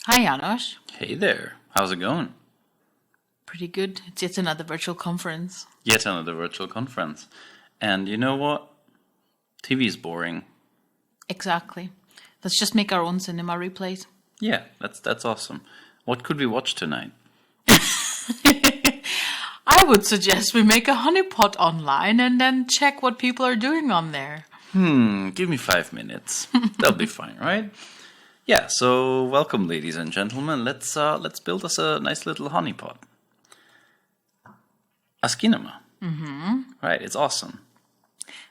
Hi, Janos. Hey there, how's it going? Pretty good. It's yet another virtual conference. Yet another virtual conference. And you know what? TV is boring. Exactly. Let's just make our own cinema replays. Yeah, that's awesome. What could we watch tonight? I would suggest we make a honeypot online and then check what people are doing on there. Give me 5 minutes. That'll be fine, right? Yeah, so welcome ladies and gentlemen. Let's build us a nice little honeypot. Asciinema. Right, it's awesome.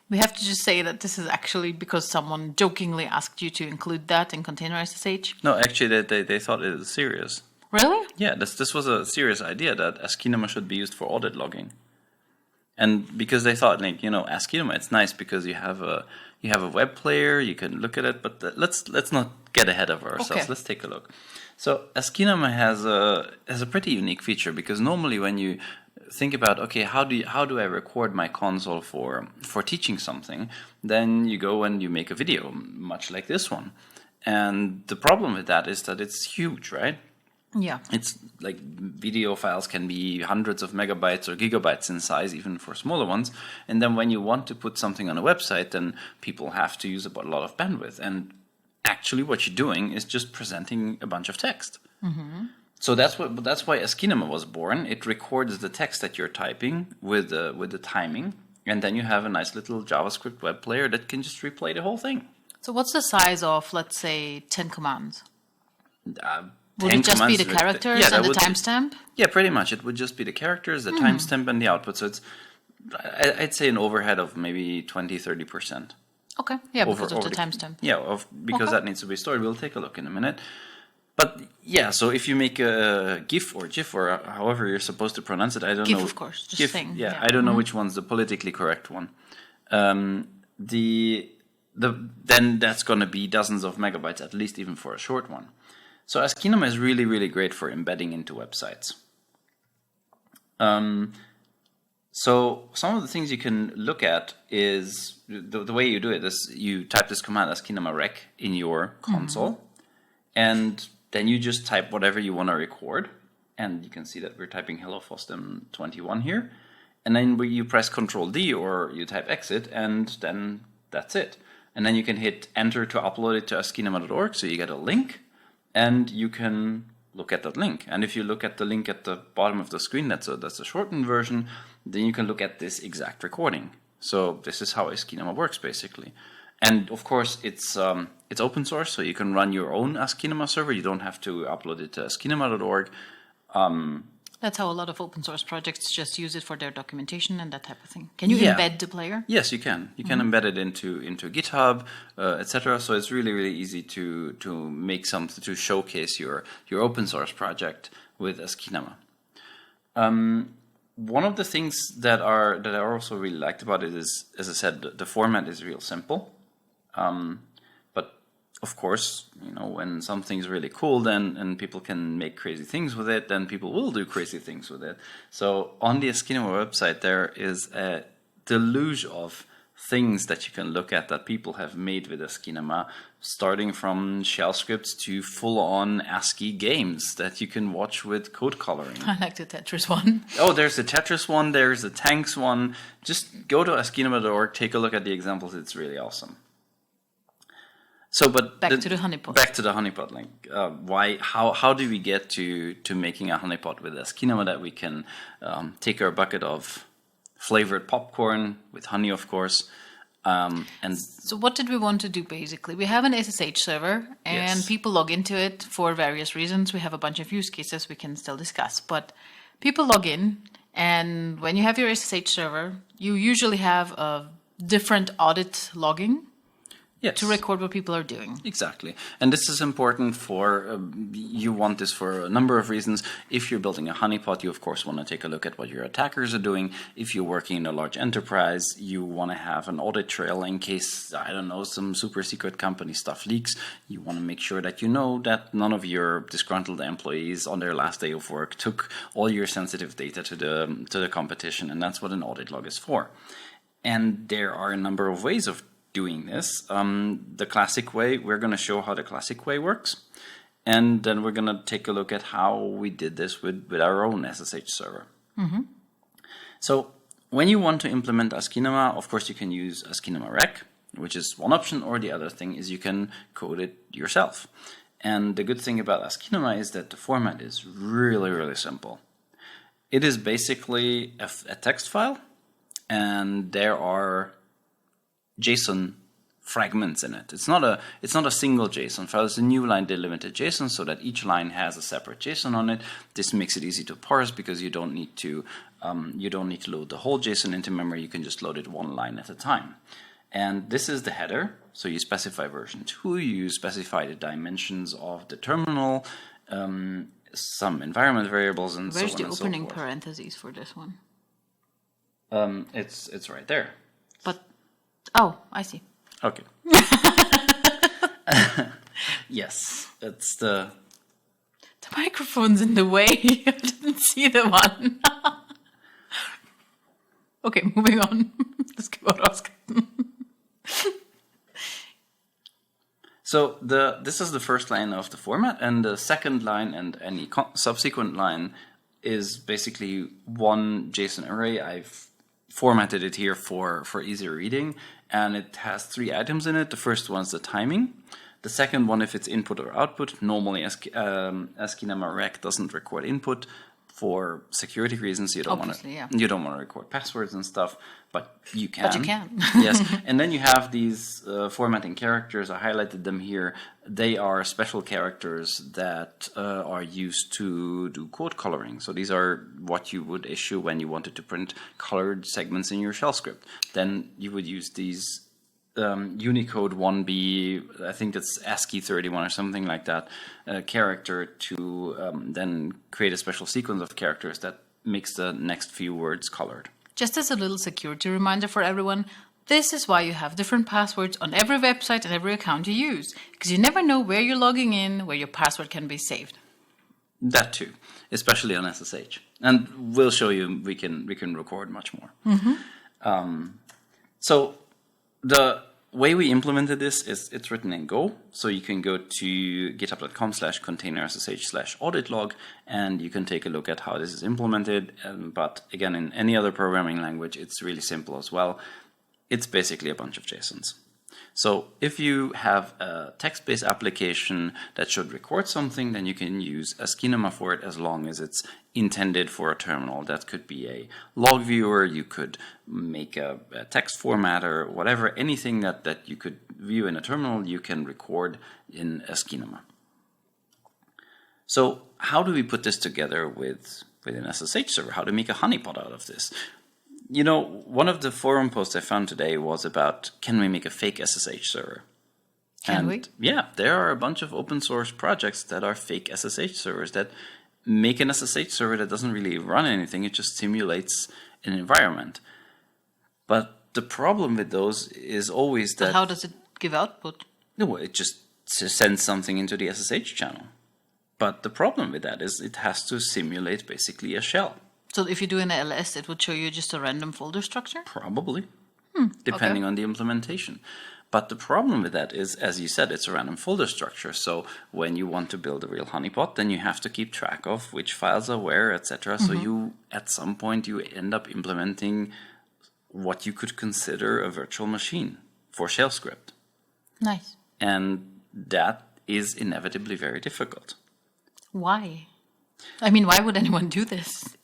We have to just say that this is actually because someone jokingly asked you to include that in containerssh. No, actually they thought it was serious. Really? Yeah, this was a serious idea that Asciinema should be used for audit logging. And because they thought, Asciinema, it's nice because you have a web player, you can look at it, but let's not get ahead of ourselves. Okay. Let's take a look. So Asciinema has a pretty unique feature because normally when you think about, okay, how do I record my console for teaching something, then you go and you make a video, much like this one. And the problem with that is that it's huge, right? Yeah. It's like video files can be hundreds of megabytes or gigabytes in size, even for smaller ones. And then when you want to put something on a website, then people have to use a lot of bandwidth. And actually what you're doing is just presenting a bunch of text. So that's why Asciinema was born. It records the text that you're typing with the timing. And then you have a nice little JavaScript web player that can just replay the whole thing. So what's the size of, let's say, 10 commands? Would 10 it just be the commands, characters yeah, and the would, timestamp? Yeah, pretty much. It would just be the characters, the timestamp, and the output. So it's, I'd say, an overhead of maybe 20-30%. Okay. Yeah, because of the the timestamp. Yeah, because Okay. that needs to be stored. We'll take a look in a minute. But yeah, so if you make a GIF or however you're supposed to pronounce it, I don't know. GIF, of course, just GIF, thing. yeah, I don't know which one's the politically correct one. Then that's going to be dozens of megabytes, at least even for a short one. So Asciinema is really, really great for embedding into websites. So some of the things you can look at is the way you do it is you type this command asciinema rec in your console, and then you just type whatever you want to record. And you can see that we're typing hello FOSDEM21 here. And then you press Control D or you type exit, and then that's it. And then you can hit enter to upload it to asciinema.org, so you get a link. And you can look at that link. And if you look at the link at the bottom of the screen, that's a shortened version, then you can look at this exact recording. So this is how Asciinema works, basically. And of course, it's open source, so you can run your own Asciinema server. You don't have to upload it to asciinema.org. That's how a lot of open source projects just use it for their documentation and that type of thing. Can you Yeah. embed the player? Yes, you can. You can embed it into GitHub, etc. So it's really, really easy to make something to showcase your open source project with Asciinema. One of the things that I also really liked about it is, as I said, the format is real simple. But of course, when something's really cool, and people can make crazy things with it, then people will do crazy things with it. So on the Asciinema website, there is a deluge of things that you can look at that people have made with Asciinema, starting from shell scripts to full-on ASCII games that you can watch with code coloring. I like the Tetris one. Oh, there's the Tetris one, there's the tanks one. Just go to asciinema.org, take a look at the examples. It's really awesome. So, but Back to the honeypot. Back to the honeypot link. How do we get to making a honeypot with Asciinema that we can take our bucket of flavored popcorn with honey, of course, and So what did we want to do, basically? We have an SSH server, and Yes. people log into it for various reasons. We have a bunch of use cases we can still discuss. But people log in, and when you have your SSH server, you usually have a different audit logging yes. to record what people are doing. Exactly. And this is important for, you want this for a number of reasons. If you're building a honeypot, you of course want to take a look at what your attackers are doing. If you're working in a large enterprise, you want to have an audit trail in case, I don't know, some super secret company stuff leaks. You want to make sure that you know that none of your disgruntled employees on their last day of work took all your sensitive data to the competition. And that's what an audit log is for. And there are a number of ways of doing this. The classic way, we're going to show how the classic way works. And then we're going to take a look at how we did this with our own SSH server. So when you want to implement Asciinema, of course, you can use Asciinema rec, which is one option, or the other thing is you can code it yourself. And the good thing about Asciinema is that the format is really, really simple. It is basically a text file, and there are JSON fragments in it. It's not a single JSON file. It's a new line delimited JSON, so that each line has a separate JSON on it. This makes it easy to parse because you don't need to load the whole JSON into memory. You can just load it one line at a time. And this is the header. So you specify version 2. You specify the dimensions of the terminal, some environment variables, and so on and so forth. Where's the opening parentheses for this one? It's right there. But I see. Okay. Yes, it's the microphone's in the way. I didn't see the one. Okay, moving on. Das ska vara raskt. So this is the first line of the format, and the second line and any subsequent line is basically one JSON array. I've formatted it here for easy reading, and it has 3 items in it. The first one is the timing. The second one, if it's input or output. Normally Asciinema rec doesn't record input for security reasons. You don't want to record passwords and stuff, but you can. But you can. Yes, and then you have these formatting characters. I highlighted them here. They are special characters that are used to do code coloring. So these are what you would issue when you wanted to print colored segments in your shell script. Then you would use these Unicode 1B, I think it's ASCII 31 or something like that, character to then create a special sequence of characters that makes the next few words colored. Just as a little security reminder for everyone, this is why you have different passwords on every website and every account you use, because you never know where you're logging in, where your password can be saved. That too, especially on SSH. And we'll show you we can record much more. So the way we implemented this is it's written in Go. So you can go to github.com/containerssh/audit log, and you can take a look at how this is implemented. But again, in any other programming language, it's really simple as well. It's basically a bunch of JSONs. So if you have a text-based application that should record something, then you can use Asciinema for it as long as it's intended for a terminal. That could be a log viewer, you could make a text formatter, whatever, anything that you could view in a terminal, you can record in Asciinema. So how do we put this together with an SSH server? How to make a honeypot out of this? You know, one of the forum posts I found today was about, can we make a fake SSH server? Can we? Yeah, there are a bunch of open source projects that are fake SSH servers that make an SSH server that doesn't really run anything. It just simulates an environment. But the problem with those is always that... But how does it give output? No, it just sends something into the SSH channel. But the problem with that is it has to simulate basically a shell. So if you do an LS, it would show you just a random folder structure? Probably, depending on the implementation. But the problem with that is, as you said, it's a random folder structure. So when you want to build a real honeypot, then you have to keep track of which files are where, etc. So you, at some point, you end up implementing what you could consider a virtual machine for shell script. Nice. And that is inevitably very difficult. Why? I mean, why would anyone do this?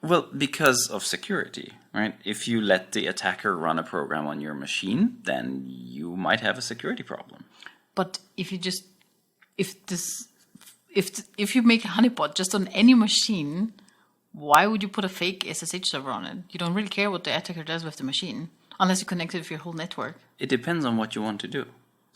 Well, because of security, right? If you let the attacker run a program on your machine, then you might have a security problem. But if you just, if you make a honeypot just on any machine, why would you put a fake SSH server on it? You don't really care what the attacker does with the machine, unless you connect it with your whole network. It depends on what you want to do.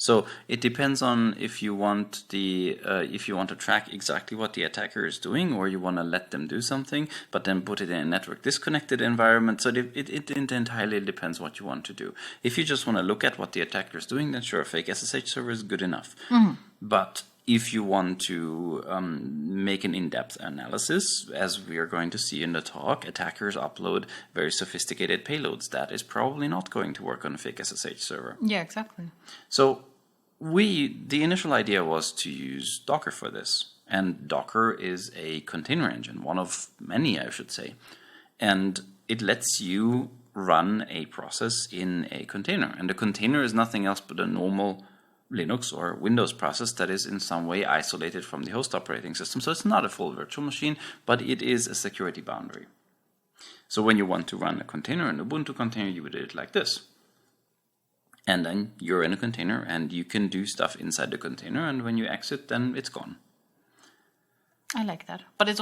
So it depends on if you want to track exactly what the attacker is doing, or you want to let them do something, but then put it in a network disconnected environment. So it entirely depends what you want to do. If you just want to look at what the attacker is doing, then sure, a fake SSH server is good enough. But if you want to make an in-depth analysis, as we are going to see in the talk, attackers upload very sophisticated payloads. That is probably not going to work on a fake SSH server. Yeah, exactly. So the initial idea was to use Docker for this. And Docker is a container engine, one of many, I should say. And it lets you run a process in a container. And a container is nothing else but a normal Linux or Windows process that is in some way isolated from the host operating system. So it's not a full virtual machine, but it is a security boundary. So when you want to run a container, an Ubuntu container, you would do it like this. And then you're in a container and you can do stuff inside the container, and when you exit, then it's gone. I like that. But it's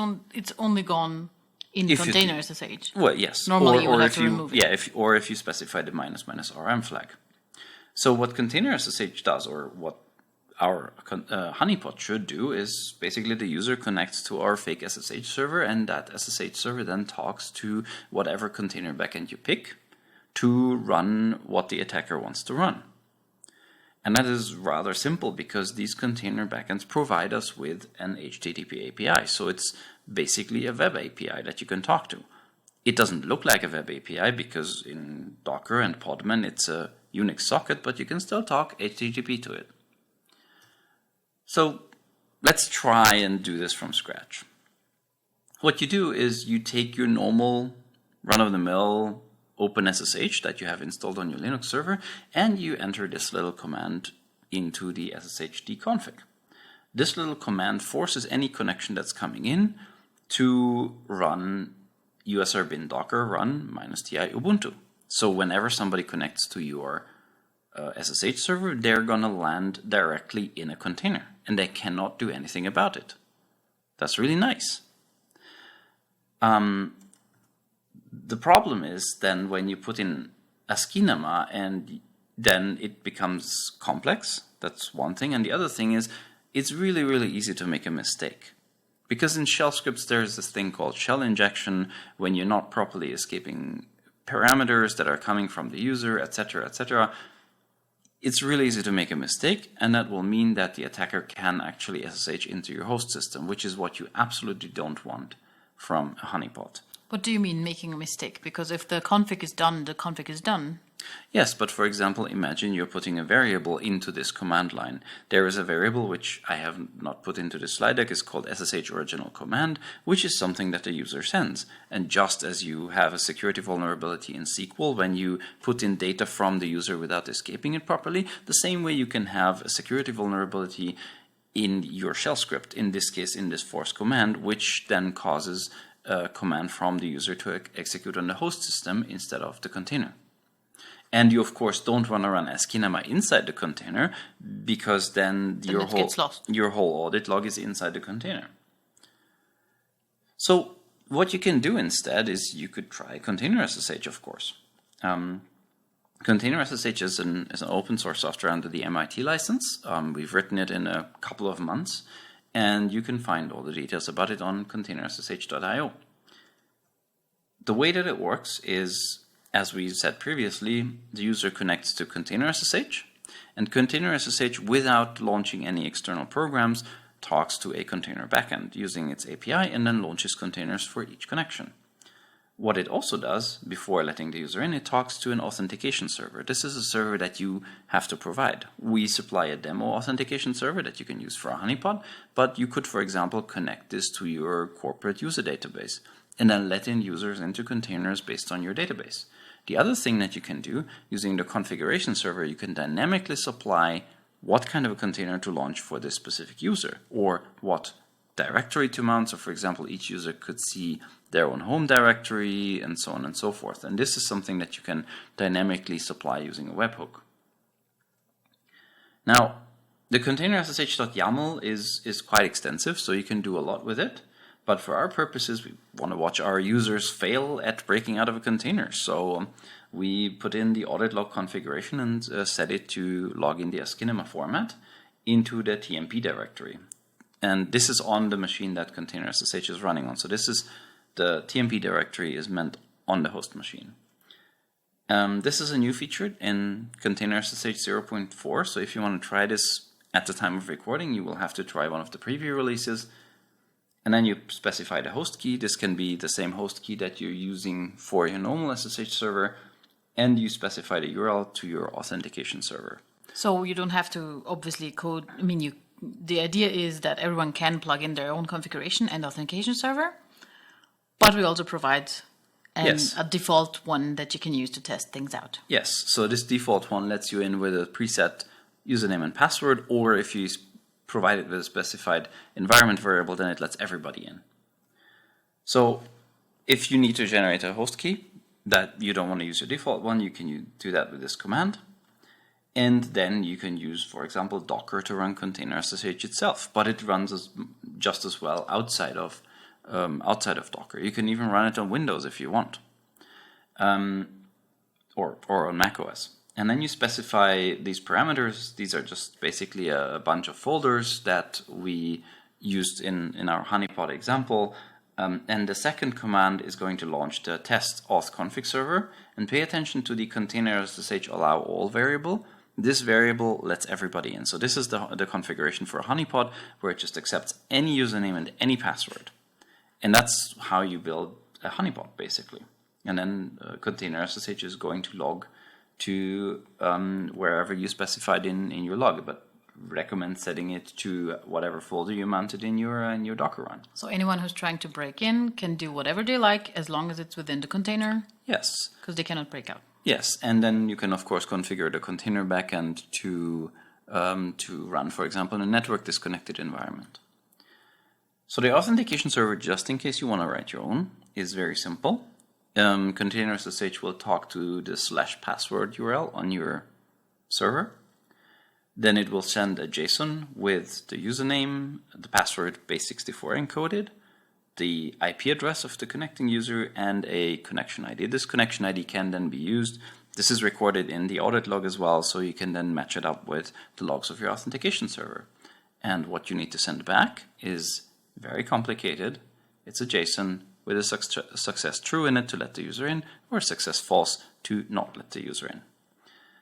only gone in container SSH. Well, yes. Normally you would have to remove it. Yeah, if you specify the --RM flag. So what container SSH does, or what our honeypot should do, is basically the user connects to our fake SSH server, and that SSH server then talks to whatever container backend you pick to run what the attacker wants to run. And that is rather simple because these container backends provide us with an HTTP API. So it's basically a web API that you can talk to. It doesn't look like a web API because in Docker and Podman it's a Unix socket, but you can still talk HTTP to it. So let's try and do this from scratch. What you do is you take your normal run-of-the-mill OpenSSH that you have installed on your Linux server, and you enter this little command into the SSHD config. This little command forces any connection that's coming in to run usr bin docker run -ti ubuntu. So whenever somebody connects to your SSH server, they're going to land directly in a container, and they cannot do anything about it. That's really nice. The problem is then when you put in Asciinema and then it becomes complex. That's one thing. And the other thing is it's really, really easy to make a mistake. Because in shell scripts there's this thing called shell injection when you're not properly escaping parameters that are coming from the user, etc., etc. It's really easy to make a mistake, and that will mean that the attacker can actually SSH into your host system, which is what you absolutely don't want from a honeypot. What do you mean making a mistake? Because if the config is done, the config is done. Yes, but for example, imagine you're putting a variable into this command line. There is a variable which I have not put into the slide deck, is called SSH original command, which is something that the user sends. And just as you have a security vulnerability in SQL when you put in data from the user without escaping it properly, the same way you can have a security vulnerability in your shell script, in this case in this force command, which then causes a command from the user to execute on the host system instead of the container. And you, of course, don't want to run Asciinema inside the container because then your whole audit log is inside the container. So what you can do instead is you could try container SSH, of course. Container SSH is an open source software under the MIT license. We've written it in a couple of months, and you can find all the details about it on containerssh.io. The way that it works is, as we said previously, the user connects to container SSH, and container SSH, without launching any external programs, talks to a container backend using its API and then launches containers for each connection. What it also does, before letting the user in, it talks to an authentication server. This is a server that you have to provide. We supply a demo authentication server that you can use for a honeypot, but you could, for example, connect this to your corporate user database and then let in users into containers based on your database. The other thing that you can do, using the configuration server, you can dynamically supply what kind of a container to launch for this specific user, or what directory to mount. So, for example, each user could see their own home directory, and so on and so forth. And this is something that you can dynamically supply using a webhook. Now, the containerssh.yaml is quite extensive, so you can do a lot with it. But for our purposes, we want to watch our users fail at breaking out of a container. So we put in the audit log configuration and set it to log in the Asciinema format into the TMP directory. And this is on the machine that container SSH is running on. So this is the TMP directory is meant on the host machine. This is a new feature in container SSH 0.4. So if you want to try this at the time of recording, you will have to try one of the preview releases. And then you specify the host key. This can be the same host key that you're using for your normal SSH server. And you specify the URL to your authentication server. So you don't have to obviously code. I mean, the idea is that everyone can plug in their own configuration and authentication server, but we also provide a default one that you can use to test things out. Yes, so this default one lets you in with a preset username and password, or if you provide it with a specified environment variable, then it lets everybody in. So if you need to generate a host key that you don't want to use your default one, you can do that with this command. And then you can use, for example, Docker to run containerssh itself, but it runs just as well outside of Docker. You can even run it on Windows if you want, or on macOS. And then you specify these parameters. These are just basically a bunch of folders that we used in our Honeypot example. And the second command is going to launch the test auth config server. And pay attention to the containerssh allow all variable. This variable lets everybody in. So this is the configuration for a honeypot, where it just accepts any username and any password. And that's how you build a honeypot, basically. And then containerssh is going to log to wherever you specified in your log, but recommend setting it to whatever folder you mounted in your Docker run. So anyone who's trying to break in can do whatever they like as long as it's within the container? Yes. Because they cannot break out. Yes, and then you can of course configure the container backend to run, for example, in a network disconnected environment. So the authentication server, just in case you want to write your own, is very simple. Containerssh will talk to the /password URL on your server. Then it will send a JSON with the username, the password base64 encoded, the IP address of the connecting user, and a connection ID. This connection ID can then be used. This is recorded in the audit log as well, so you can then match it up with the logs of your authentication server. And what you need to send back is very complicated. It's a JSON with a success true in it to let the user in, or success false to not let the user in.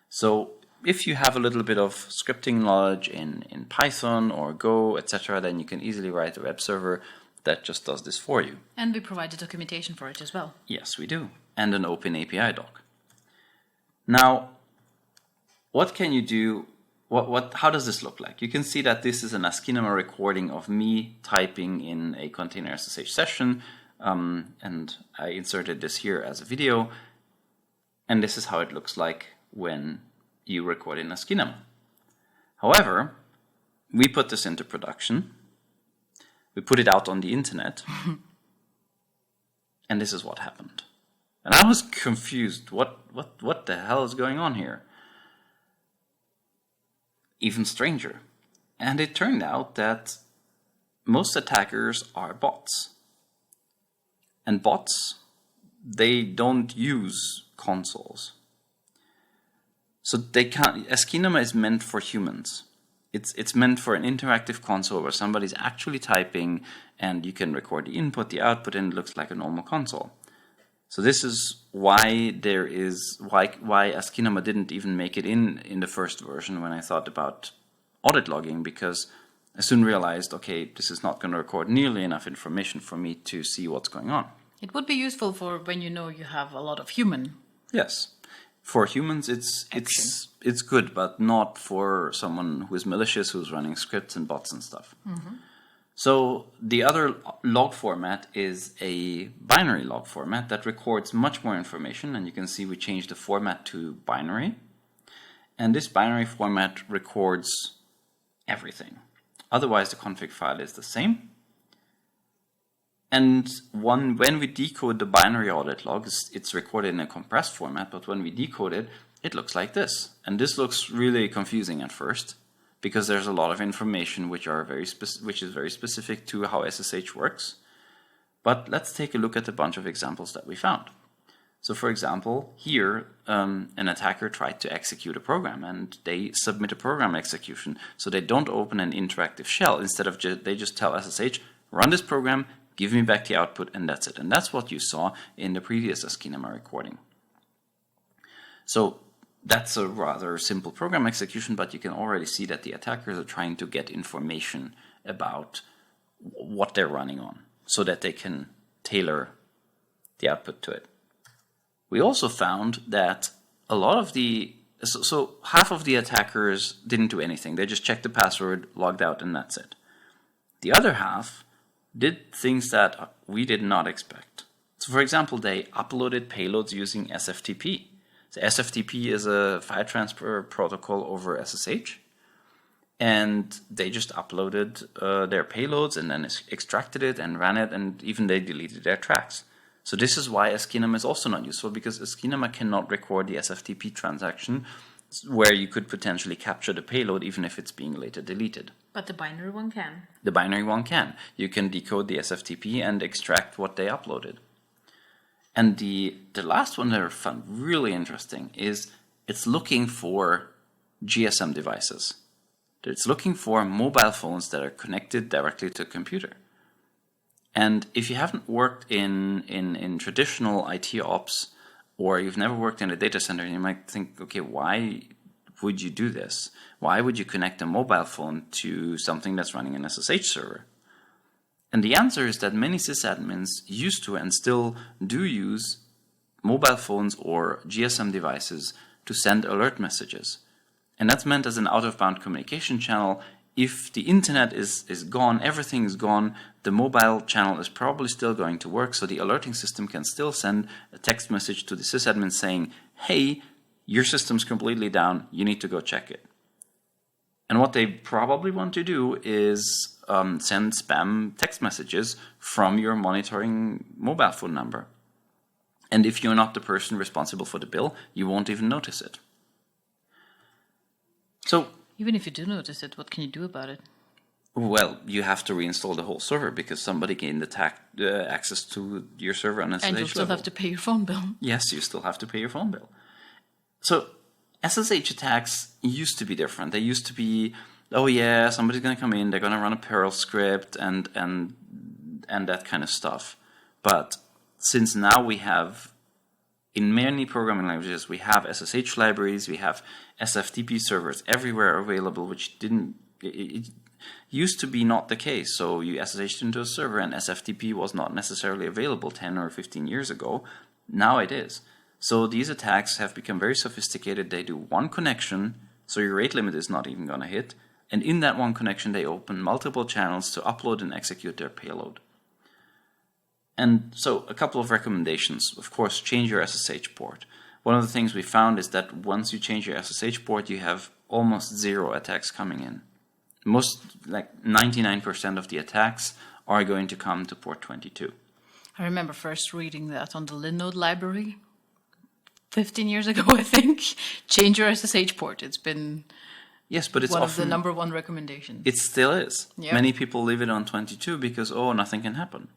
So if you have a little bit of scripting knowledge in Python or Go, etc., then you can easily write a web server that just does this for you. And we provide the documentation for it as well. Yes, we do. And an open API doc. Now, what can you do? How does this look like? You can see that this is an Asciinema recording of me typing in a containerssh session, and I inserted this here as a video. And this is how it looks like when you record in Asciinema. However, we put this into production. We put it out on the internet, and this is what happened. And I was confused. What the hell is going on here? Even stranger. And it turned out that most attackers are bots. And bots, they don't use consoles. So they can't. Asciinema is meant for humans. It's meant for an interactive console where somebody's actually typing and you can record the input, the output, and it looks like a normal console. So this is why why Asciinema didn't even make it in the first version when I thought about audit logging, because I soon realized, okay, this is not going to record nearly enough information for me to see what's going on. It would be useful for when you know you have a lot of human. Yes. For humans, it's good, but not for someone who is malicious, who's running scripts and bots and stuff. Mm-hmm. So the other log format is a binary log format that records much more information, and you can see we changed the format to binary. And this binary format records everything. Otherwise, the config file is the same. And when we decode the binary audit log, it's recorded in a compressed format, but when we decode it, it looks like this. And this looks really confusing at first, because there's a lot of information which is very specific to how SSH works. But let's take a look at a bunch of examples that we found. So for example, here an attacker tried to execute a program, and they submit a program execution. So they don't open an interactive shell. Instead of they just tell SSH, run this program, give me back the output, and that's it. And that's what you saw in the previous Asciinema recording. So that's a rather simple program execution, but you can already see that the attackers are trying to get information about what they're running on so that they can tailor the output to it. We also found that a lot of the so half of the attackers didn't do anything. They just checked the password, logged out, and that's it. The other half did things that we did not expect. So for example, they uploaded payloads using SFTP. So SFTP is a file transfer protocol over SSH. And they just uploaded their payloads and then extracted it and ran it, and even they deleted their tracks. So this is why Asciinema is also not useful, because Asciinema cannot record the SFTP transaction where you could potentially capture the payload even if it's being later deleted. But the binary one can. The binary one can. You can decode the SFTP and extract what they uploaded. And the last one that I found really interesting is it's looking for GSM devices. It's looking for mobile phones that are connected directly to a computer. And if you haven't worked in traditional IT ops, or you've never worked in a data center, you might think, okay, why would you do this? Why would you connect a mobile phone to something that's running an SSH server? And the answer is that many sysadmins used to and still do use mobile phones or GSM devices to send alert messages. And that's meant as an out-of-bound communication channel. If the internet is gone, everything is gone, the mobile channel is probably still going to work, so the alerting system can still send a text message to the sysadmin saying, hey, your system's completely down, you need to go check it. And what they probably want to do is send spam text messages from your monitoring mobile phone number. And if you're not the person responsible for the bill, you won't even notice it. So, even if you do notice it, what can you do about it? Well, you have to reinstall the whole server because somebody gained access to your server on SSH And you still have to pay your phone bill. Yes, you still have to pay your phone bill. So SSH attacks used to be different. They used to be, oh yeah, somebody's going to come in, they're going to run a Perl script and that kind of stuff. But since now we have, in many programming languages, we have SSH libraries, we have SFTP servers everywhere available, which it used to be not the case. So you SSH'd into a server and SFTP was not necessarily available 10 or 15 years ago. Now it is. So these attacks have become very sophisticated. They do one connection, so your rate limit is not even going to hit. And in that one connection, they open multiple channels to upload and execute their payload. And so a couple of recommendations. Of course, change your SSH port. One of the things we found is that once you change your SSH port, you have almost zero attacks coming in. Most, like 99% of the attacks are going to come to port 22. I remember first reading that on the Linode library 15 years ago, I think. Change your SSH port. It's been yes, but it's one often, of the number one recommendations. It still is. Yep. Many people leave it on 22 because, oh, nothing can happen.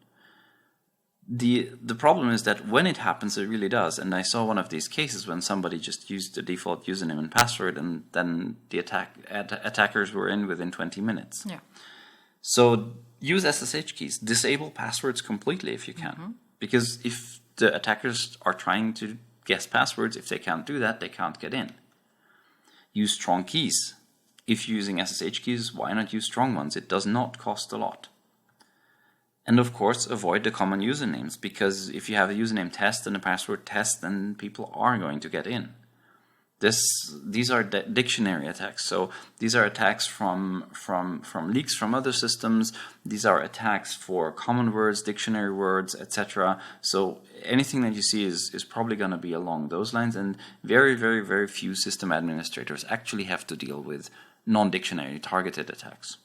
The problem is that when it happens, it really does. And I saw one of these cases when somebody just used the default username and password, and then the attackers were in within 20 minutes. Yeah. So use SSH keys. Disable passwords completely if you can. Mm-hmm. Because if the attackers are trying to guess passwords, if they can't do that, they can't get in. Use strong keys. If you're using SSH keys, why not use strong ones? It does not cost a lot. And of course, avoid the common usernames, because if you have a username test and a password test, then people are going to get in. These are dictionary attacks. So these are attacks from leaks from other systems. These are attacks for common words, dictionary words, etc. So anything that you see is probably going to be along those lines. And very, very, very few system administrators actually have to deal with non-dictionary targeted attacks.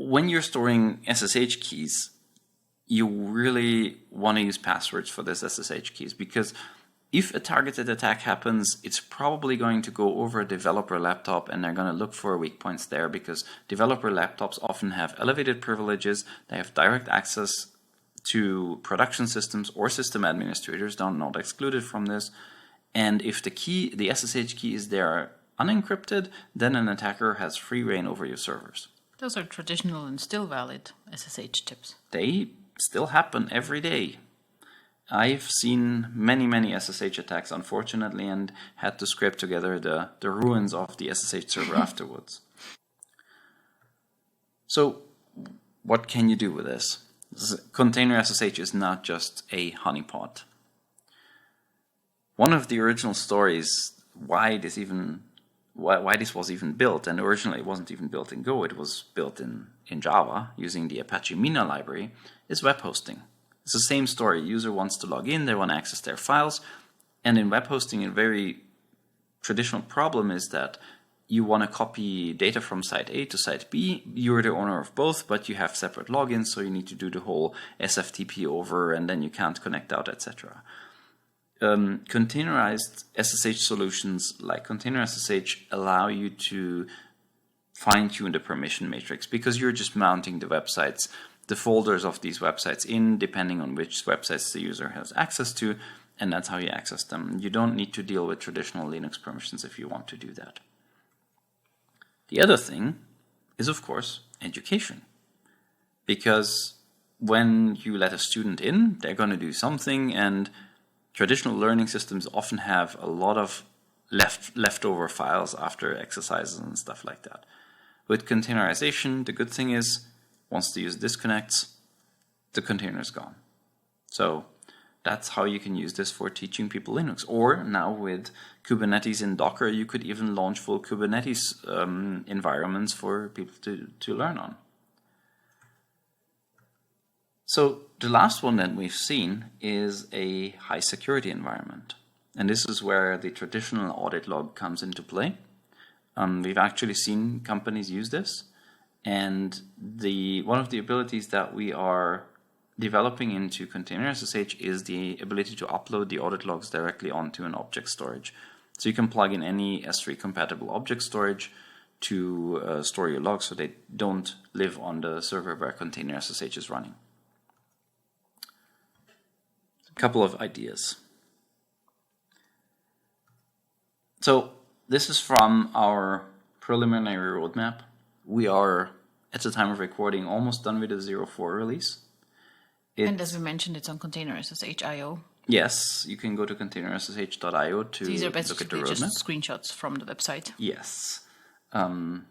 When you're storing SSH keys, you really want to use passwords for these SSH keys, because if a targeted attack happens, it's probably going to go over a developer laptop, and they're going to look for weak points there, because developer laptops often have elevated privileges. They have direct access to production systems, or system administrators are not excluded from this. And if the SSH key is there unencrypted, then an attacker has free reign over your servers. Those are traditional and still valid SSH tips. They still happen every day. I've seen many, many SSH attacks, unfortunately, and had to scrape together the ruins of the SSH server afterwards. So, what can you do with this? Container SSH is not just a honeypot. one of the original stories why this was even built, and originally it wasn't even built in Go, it was built in Java using the Apache Mina library, is web hosting. It's the same story. User wants to log in, they want to access their files, and in web hosting a very traditional problem is that you want to copy data from site A to site B. You're the owner of both, but you have separate logins, so you need to do the whole SFTP over, and then you can't connect out, etc. Containerized SSH solutions like Container SSH allow you to fine-tune the permission matrix, because you're just mounting the websites, the folders of these websites in, depending on which websites the user has access to, and that's how you access them. You don't need to deal with traditional Linux permissions if you want to do that. The other thing is, of course, education. Because when you let a student in, they're going to do something, and traditional learning systems often have a lot of leftover files after exercises and stuff like that. With containerization, the good thing is, once the user disconnects, the container is gone. So that's how you can use this for teaching people Linux. Or now with Kubernetes and Docker, you could even launch full Kubernetes environments for people to learn on. So the last one that we've seen is a high security environment. And this is where the traditional audit log comes into play. We've actually seen companies use this. And one of the abilities that we are developing into Container SSH is the ability to upload the audit logs directly onto an object storage. So you can plug in any S3 compatible object storage to store your logs so they don't live on the server where Container SSH is running. A couple of ideas. So this is from our preliminary roadmap. We are, at the time of recording, almost done with the 0.4 release. And as we mentioned, it's on containerssh.io. Yes, you can go to containerssh.io to These are look at the roadmap. just screenshots from the website. Yes. And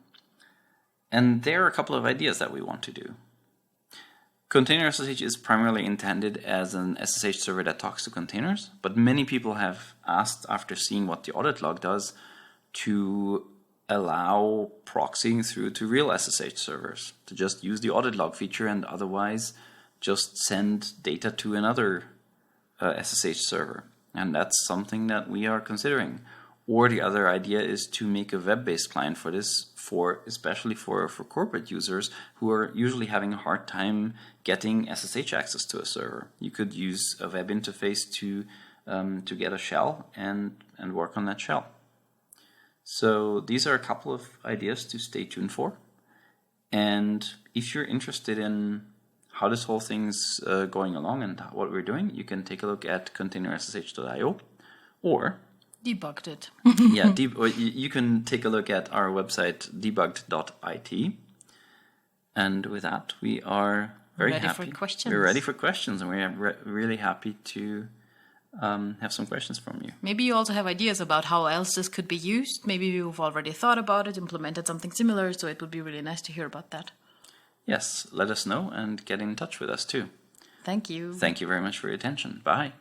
there are a couple of ideas that we want to do. Container SSH is primarily intended as an SSH server that talks to containers, but many people have asked, after seeing what the audit log does, to allow proxying through to real SSH servers, to just use the audit log feature and otherwise just send data to another SSH server. And that's something that we are considering. Or the other idea is to make a web-based client for this, especially for corporate users who are usually having a hard time getting SSH access to a server. You could use a web interface to get a shell and work on that shell. So these are a couple of ideas to stay tuned for. And if you're interested in how this whole thing's going along and what we're doing, you can take a look at containerssh.io, or Debugged it. yeah, you can take a look at our website debugged.it. And with that, we are very ready happy. For questions. We're ready for questions, and we're really happy to have some questions from you. Maybe you also have ideas about how else this could be used. Maybe you've already thought about it, implemented something similar, so it would be really nice to hear about that. Yes, let us know and get in touch with us too. Thank you. Thank you very much for your attention. Bye.